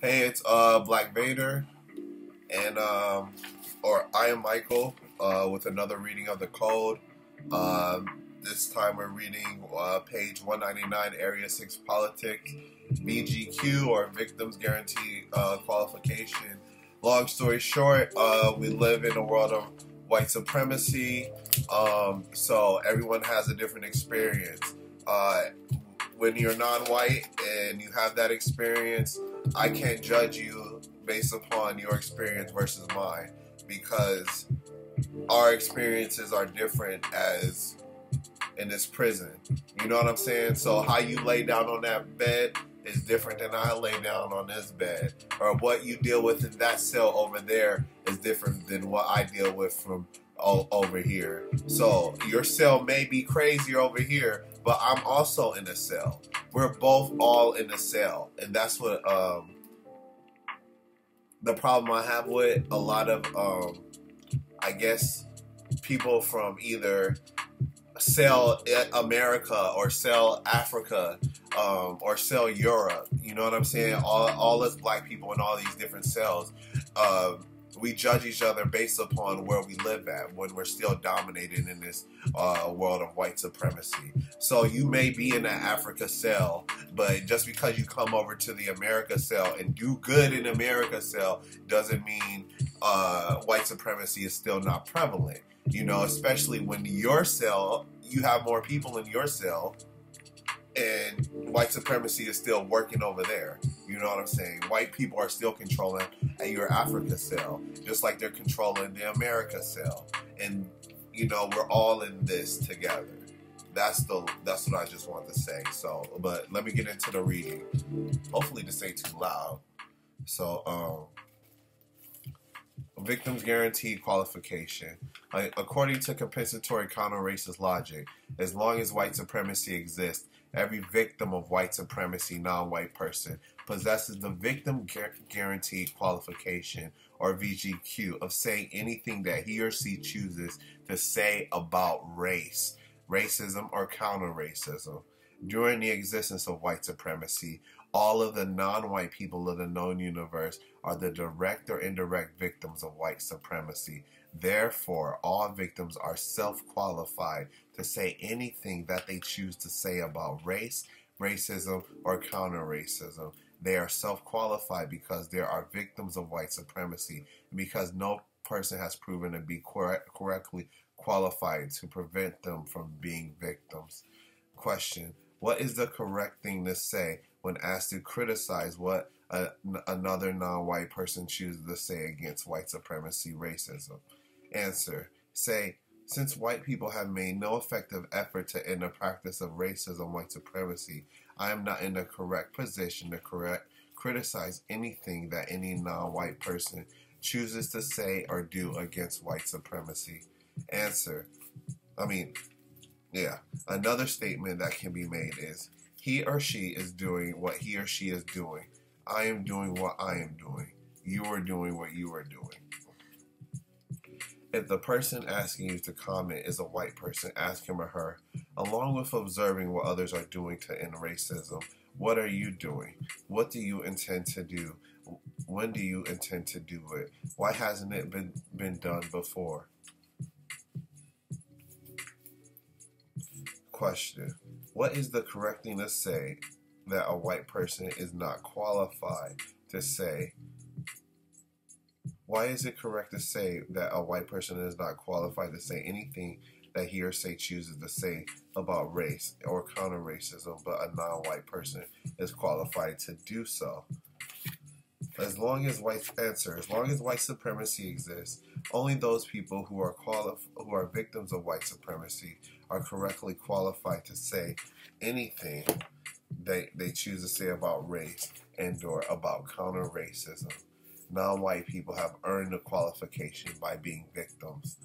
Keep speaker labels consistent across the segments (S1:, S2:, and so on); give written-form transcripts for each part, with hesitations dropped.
S1: Hey, it's Black Vader, and or I am Michael with another reading of the code. This time we're reading page 199, Area 6 Politics, VGQ, or Victims Guarantee Qualification. Long story short, we live in a world of white supremacy, so everyone has a different experience. When you're non-white and you have that experience, I can't judge you based upon your experience versus mine, because our experiences are different as in this prison. You know what I'm saying? So how you lay down on that bed is different than I lay down on this bed. Or what you deal with in that cell over there is different than what I deal with from over here. So your cell may be crazier over here, but I'm also in a cell. We're both all in a cell. And that's what the problem I have with a lot of I guess people from either Cell America or Cell Africa or Cell Europe. You know what I'm saying? All us black people in all these different cells. We judge each other based upon where we live at when we're still dominated in this world of white supremacy. So you may be in that Africa cell, but just because you come over to the America cell and do good in America cell doesn't mean white supremacy is still not prevalent. You know, especially when your cell, you have more people in your cell, and white supremacy is still working over there. You know what I'm saying? White people are still controlling at your Africa cell, just like they're controlling the America cell. And, you know, we're all in this together. That's what I just wanted to say. So, but let me get into the reading. Hopefully this ain't too loud. So, Victims Guarantee Qualification. According to compensatory counter-racist logic, as long as white supremacy exists, every victim of white supremacy, non-white person, possesses the Victim Guarantee Qualification, or VGQ, of saying anything that he or she chooses to say about race, racism, or counter-racism. During the existence of white supremacy, all of the non-white people of the known universe are the direct or indirect victims of white supremacy. Therefore, all victims are self-qualified to say anything that they choose to say about race, racism, or counter-racism. They are self-qualified because they are victims of white supremacy, and because no person has proven to be correctly qualified to prevent them from being victims. Question: what is the correct thing to say when asked to criticize what another non-white person chooses to say against white supremacy, racism? Answer: say, since white people have made no effective effort to end the practice of racism, white supremacy, I am not in the correct position to criticize anything that any non-white person chooses to say or do against white supremacy. Answer: another statement that can be made is, he or she is doing what he or she is doing. I am doing what I am doing. You are doing what you are doing. If the person asking you to comment is a white person, ask him or her, along with observing what others are doing to end racism, what are you doing? What do you intend to do? When do you intend to do it? Why hasn't it been done before? Question: what is the correct thing to say that a white person is not qualified to say? Why is it correct to say that a white person is not qualified to say anything that he or she chooses to say about race or counter-racism, but a non-white person is qualified to do so? As long as white supremacy exists, only those people who are victims of white supremacy are correctly qualified to say anything they choose to say about race and or about counter-racism. Non-white people have earned the qualification by being victims.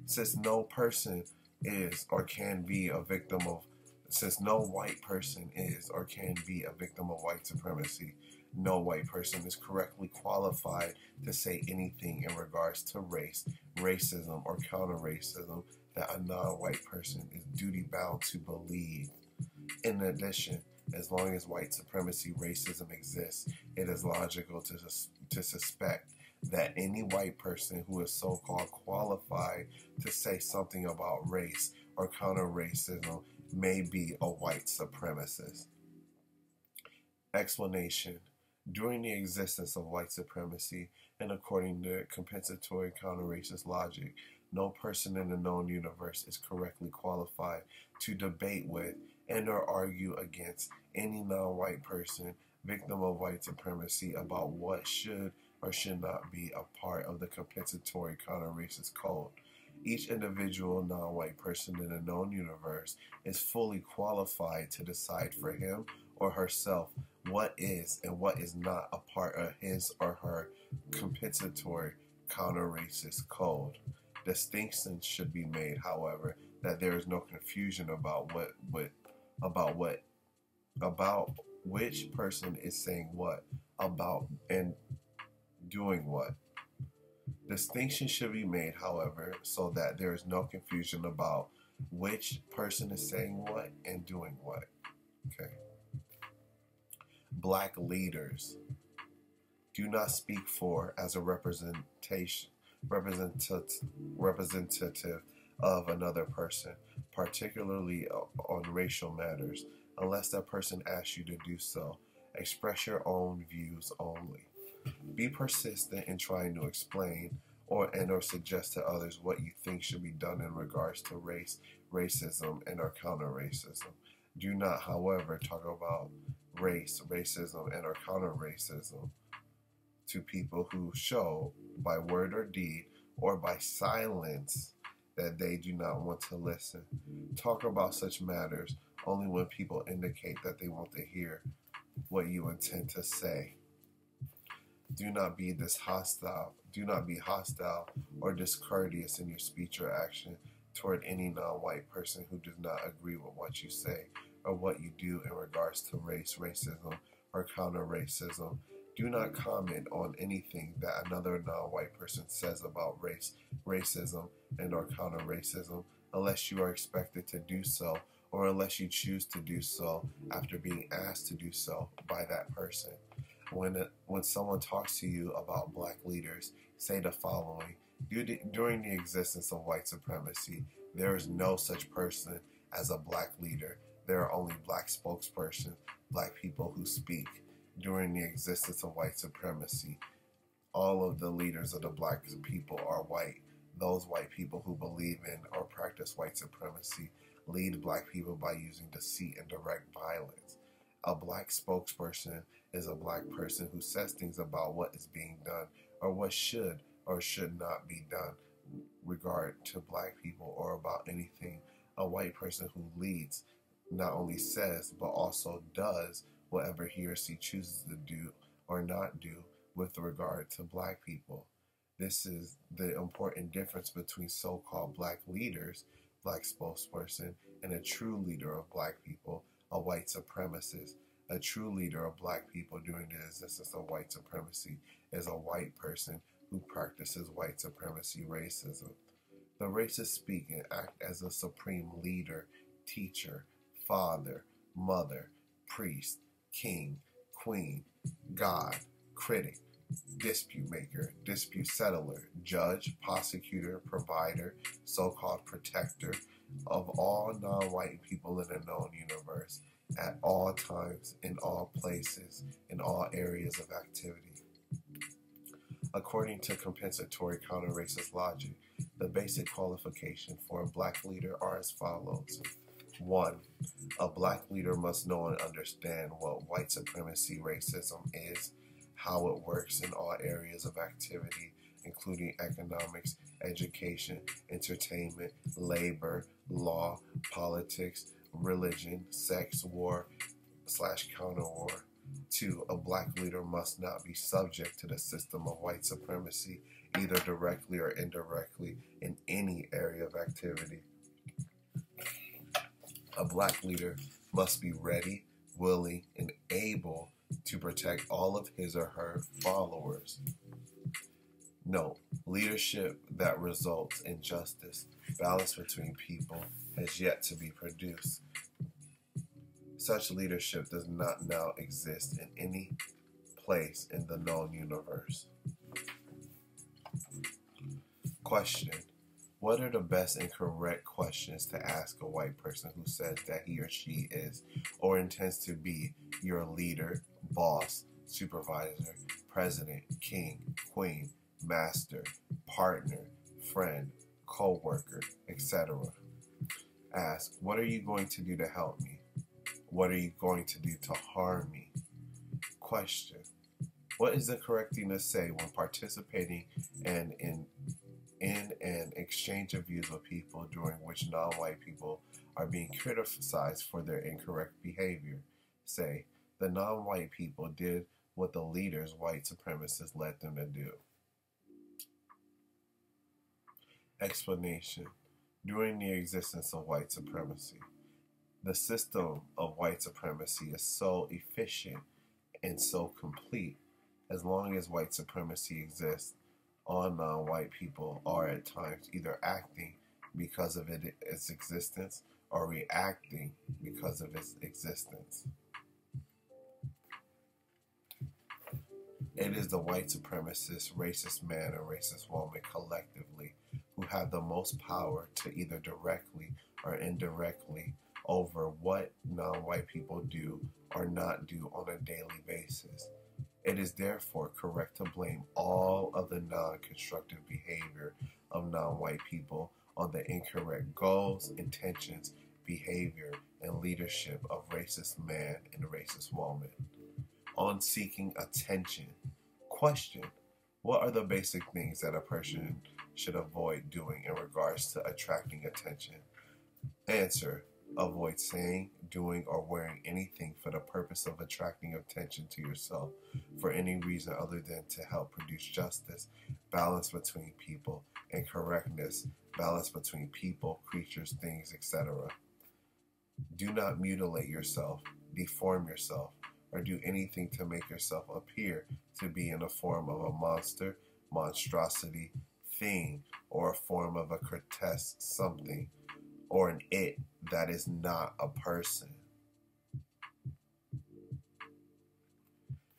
S1: Since no person is or can be a victim of, since no white person is or can be a victim of white supremacy, no white person is correctly qualified to say anything in regards to race, racism, or counter-racism that a non-white person is duty-bound to believe. In addition, As long as white supremacy racism exists, it is logical to suspect that any white person who is so-called qualified to say something about race or counter-racism may be a white supremacist. Explanation. During the existence of white supremacy, and according to compensatory counter-racist logic, no person in the known universe is correctly qualified to debate with and or argue against any non-white person victim of white supremacy about what should or should not be a part of the compensatory counter-racist code. Each individual non-white person in the known universe is fully qualified to decide for him or herself what is and what is not a part of his or her compensatory counter-racist code. Distinctions should be made, however, that there is no confusion about which person is saying what about and doing what. Distinction should be made, however, so that there is no confusion about which person is saying what and doing what. Okay. Black leaders do not speak for as a representative of another person, particularly on racial matters, unless that person asks you to do so. Express your own views only. Be persistent in trying to explain or suggest to others what you think should be done in regards to race, racism, and or counter-racism. Do not, however, talk about race, racism, and or counter-racism to people who show by word or deed or by silence that they do not want to listen. Talk about such matters only when people indicate that they want to hear what you intend to say. Do not be hostile or discourteous in your speech or action toward any non-white person who does not agree with what you say or what you do in regards to race, racism, or counter-racism. Do not comment on anything that another non-white person says about race, racism, and or counter-racism unless you are expected to do so or unless you choose to do so after being asked to do so by that person. When someone talks to you about black leaders, say the following. During the existence of white supremacy, there is no such person as a black leader. There are only black spokespersons, black people who speak. During the existence of white supremacy, all of the leaders of the black people are white. Those white people who believe in or practice white supremacy lead black people by using deceit and direct violence. A black spokesperson is a black person who says things about what is being done or what should or should not be done regard to black people or about anything. A white person who leads not only says but also does whatever he or she chooses to do or not do with regard to black people. This is the important difference between so-called black leaders, black spokesperson, and a true leader of black people, a white supremacist. A true leader of black people during the existence of white supremacy is a white person who practices white supremacy racism. The racist speak and act as a supreme leader, teacher, father, mother, priest, king, queen, God, critic, dispute maker, dispute settler, judge, prosecutor, provider, so-called protector of all non-white people in the known universe, at all times, in all places, in all areas of activity. According to compensatory counter-racist logic, the basic qualification for a black leader are as follows. 1. A black leader must know and understand what white supremacy racism is, how it works in all areas of activity, including economics, education, entertainment, labor, law, politics, religion, sex, war/counter-war. 2. A black leader must not be subject to the system of white supremacy, either directly or indirectly, in any area of activity. A black leader must be ready, willing, and able to protect all of his or her followers. Note, leadership that results in justice, balance between people, has yet to be produced. Such leadership does not now exist in any place in the known universe. Question. What are the best and correct questions to ask a white person who says that he or she is or intends to be your leader, boss, supervisor, president, king, queen, master, partner, friend, co-worker, etc.? Ask, what are you going to do to help me? What are you going to do to harm me? Question. What is the correct thing to say when participating in an exchange of views with people during which non-white people are being criticized for their incorrect behavior? Say, the non-white people did what the leaders, white supremacists, led them to do. Explanation. During the existence of white supremacy, the system of white supremacy is so efficient and so complete. As long as white supremacy exists, all non-white people are at times either acting because of its existence or reacting because of its existence. It is the white supremacist, racist man and racist woman collectively who have the most power to either directly or indirectly over what non-white people do or not do on a daily basis. It is therefore correct to blame all of the non-constructive behavior of non-white people on the incorrect goals, intentions, behavior, and leadership of racist man and racist woman. On seeking attention. Question. What are the basic things that a person should avoid doing in regards to attracting attention? Answer. Avoid saying, doing, or wearing anything for the purpose of attracting attention to yourself for any reason other than to help produce justice, balance between people, and correctness, balance between people, creatures, things, etc. Do not mutilate yourself, deform yourself, or do anything to make yourself appear to be in the form of a monster, monstrosity, thing, or a form of a grotesque something, or an it that is not a person.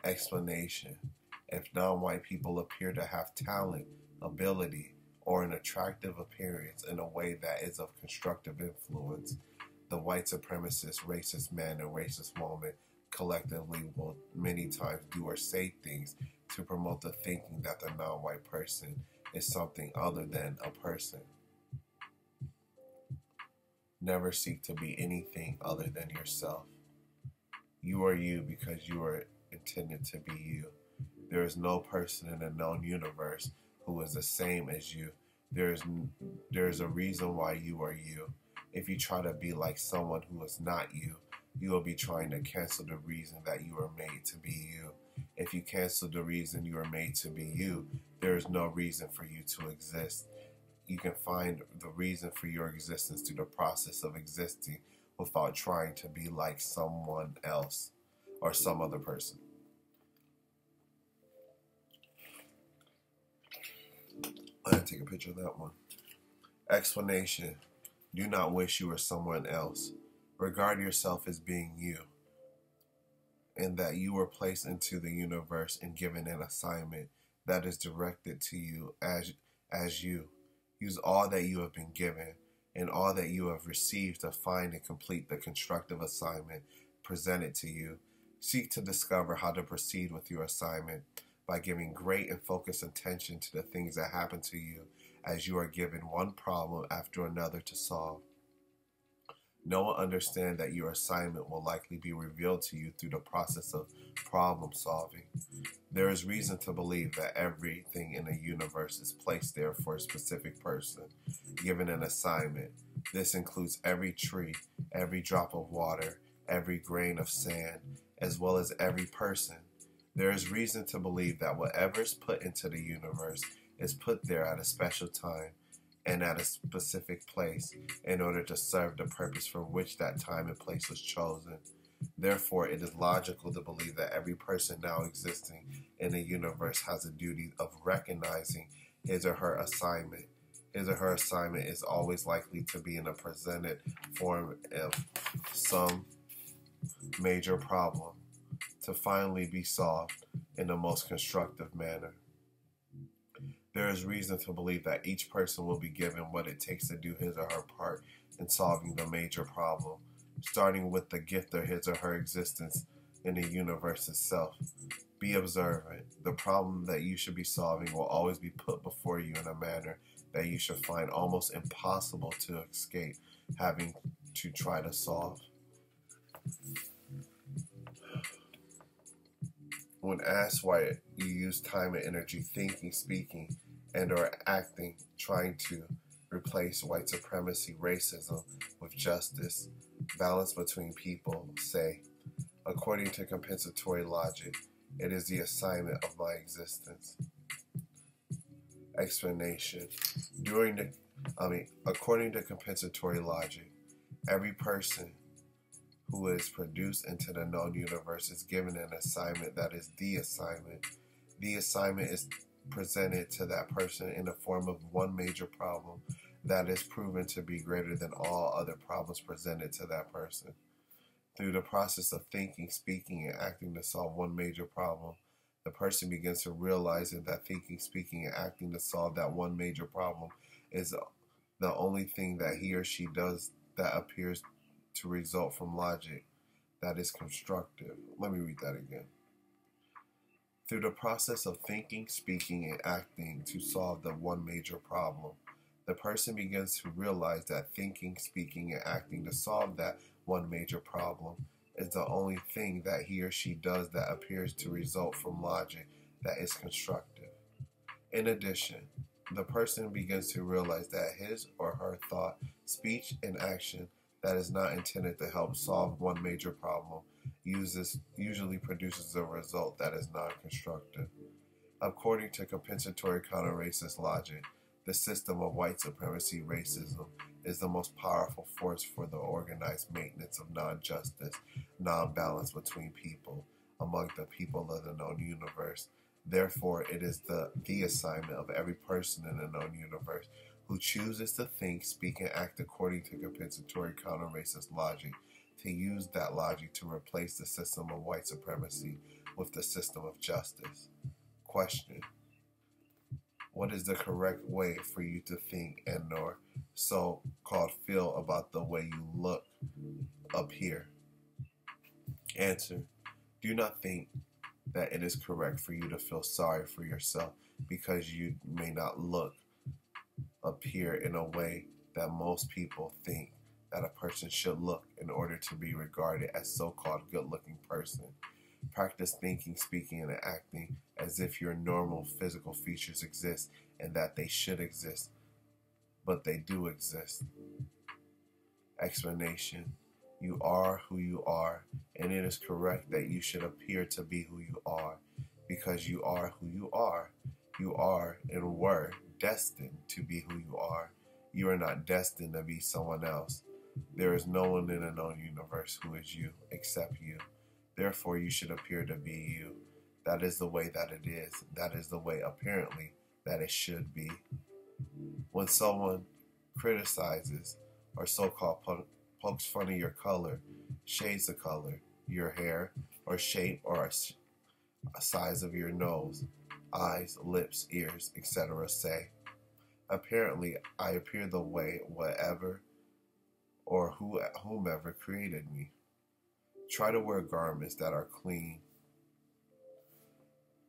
S1: Explanation. If non-white people appear to have talent, ability, or an attractive appearance in a way that is of constructive influence, the white supremacist, racist man and racist woman collectively will many times do or say things to promote the thinking that the non-white person is something other than a person. Never seek to be anything other than yourself. You are you because you are intended to be you. There is no person in the known universe who is the same as you. There is a reason why you are you. If you try to be like someone who is not you, you will be trying to cancel the reason that you are made to be you. If you cancel the reason you are made to be you, there is no reason for you to exist. You can find the reason for your existence through the process of existing without trying to be like someone else or some other person. I'm going to take a picture of that one. Explanation. Do not wish you were someone else. Regard yourself as being you, and that you were placed into the universe and given an assignment that is directed to you as you. Use all that you have been given and all that you have received to find and complete the constructive assignment presented to you. Seek to discover how to proceed with your assignment by giving great and focused attention to the things that happen to you as you are given one problem after another to solve. Know and understand that your assignment will likely be revealed to you through the process of problem solving. There is reason to believe that everything in the universe is placed there for a specific person, given an assignment. This includes every tree, every drop of water, every grain of sand, as well as every person. There is reason to believe that whatever is put into the universe is put there at a special time and at a specific place in order to serve the purpose for which that time and place was chosen. Therefore, it is logical to believe that every person now existing in the universe has a duty of recognizing his or her assignment. His or her assignment is always likely to be in a presented form of some major problem to finally be solved in the most constructive manner. There is reason to believe that each person will be given what it takes to do his or her part in solving the major problem, starting with the gift of his or her existence in the universe itself. Be observant. The problem that you should be solving will always be put before you in a manner that you should find almost impossible to escape having to try to solve. When asked why you use time and energy thinking, speaking, and or acting, trying to replace white supremacy, racism with justice, balance between people, say, according to compensatory logic, it is the assignment of my existence. Explanation. According to compensatory logic, every person who is produced into the known universe is given an assignment that is the assignment. The assignment is presented to that person in the form of one major problem that is proven to be greater than all other problems presented to that person. Through the process of thinking, speaking, and acting to solve one major problem, the person begins to realize that thinking, speaking, and acting to solve that one major problem is the only thing that he or she does that appears to result from logic that is constructive. Let me read that again. Through the process of thinking, speaking, and acting to solve the one major problem, the person begins to realize that thinking, speaking, and acting to solve that one major problem is the only thing that he or she does that appears to result from logic that is constructive. In addition, the person begins to realize that his or her thought, speech, and action that is not intended to help solve one major problem usually produces a result that is non-constructive. According to compensatory counter-racist logic, the system of white supremacy racism is the most powerful force for the organized maintenance of non-justice, non-balance between people, among the people of the known universe. Therefore, it is the assignment of every person in the known universe who chooses to think, speak, and act according to compensatory counter-racist logic to use that logic to replace the system of white supremacy with the system of justice. Question. What is the correct way for you to think and or so-called feel about the way you look up here? Answer. Do not think that it is correct for you to feel sorry for yourself because you may not look up here in a way that most people think that a person should look in order to be regarded as so-called good-looking person. Practice thinking, speaking, and acting as if your normal physical features exist and that they should exist, but they do exist. Explanation. You are who you are, and it is correct that you should appear to be who you are, because you are who you are. You are and were destined to be who you are. You are not destined to be someone else. There is no one in a known universe who is you except you. Therefore, you should appear to be you. That is the way that it is. That is the way, apparently, that it should be. When someone criticizes or so-called pokes fun of your color, shades of color, your hair, or shape or a size of your nose, eyes, lips, ears, etc., say, apparently, I appear the way whatever or whomever created me. Try to wear garments that are clean,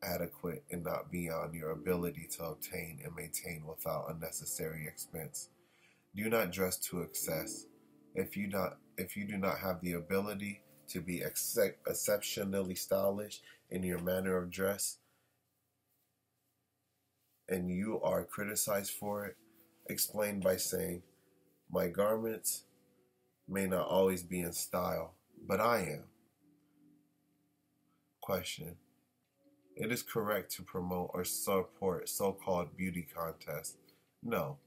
S1: adequate, and not beyond your ability to obtain and maintain without unnecessary expense. Do not dress to excess. If you do not have the ability to be exceptionally stylish in your manner of dress, and you are criticized for it, explain by saying, my garments may not always be in style, but I am. Question. It is correct to promote or support so-called beauty contests? No.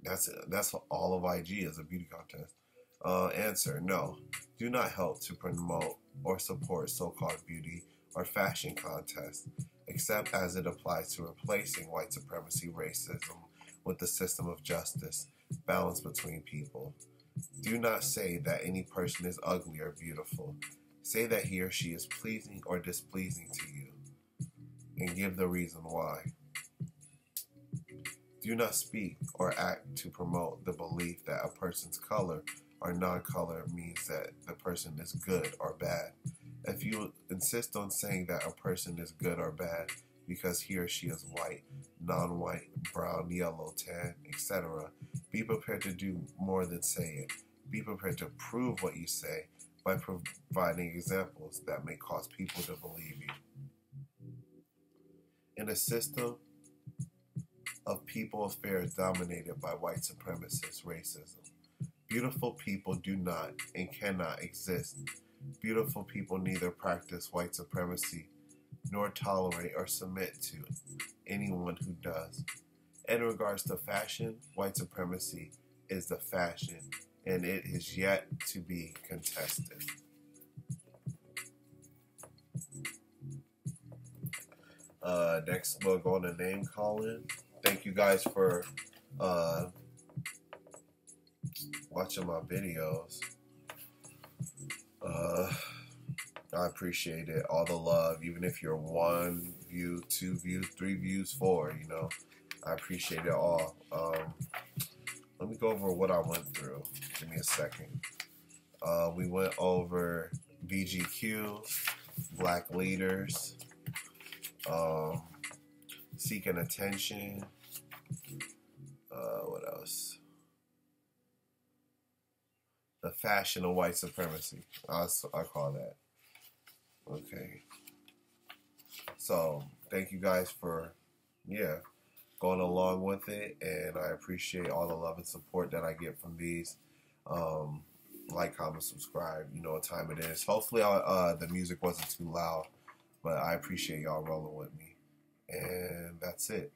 S1: That's all of IG is, a beauty contest. Answer. No. Do not help to promote or support so-called beauty or fashion contests, except as it applies to replacing white supremacy racism with the system of justice, balance between people. Do not say that any person is ugly or beautiful. Say that he or she is pleasing or displeasing to you, and give the reason why. Do not speak or act to promote the belief that a person's color or non-color means that the person is good or bad. If you insist on saying that a person is good or bad because he or she is white, non-white, brown, yellow, tan, etc., be prepared to do more than say it. Be prepared to prove what you say by providing examples that may cause people to believe you. In a system of people affairs dominated by white supremacist racism, beautiful people do not and cannot exist. Beautiful people neither practice white supremacy nor tolerate or submit to anyone who does. In regards to fashion, white supremacy is the fashion, and it is yet to be contested. Next, we'll go on to name calling. Thank you guys for watching my videos. I appreciate it. All the love, even if you're 1 view, 2 views, 3 views, 4, you know. I appreciate it all. Let me go over what I went through. Give me a second. We went over VGQ, Black Leaders, Seeking Attention. What else? The fashion of white supremacy. I call that. Okay. So, thank you guys for, going along with it, and I appreciate all the love and support that I get from these. Like, comment, subscribe. You know what time it is. Hopefully, the music wasn't too loud, but I appreciate y'all rolling with me. And that's it.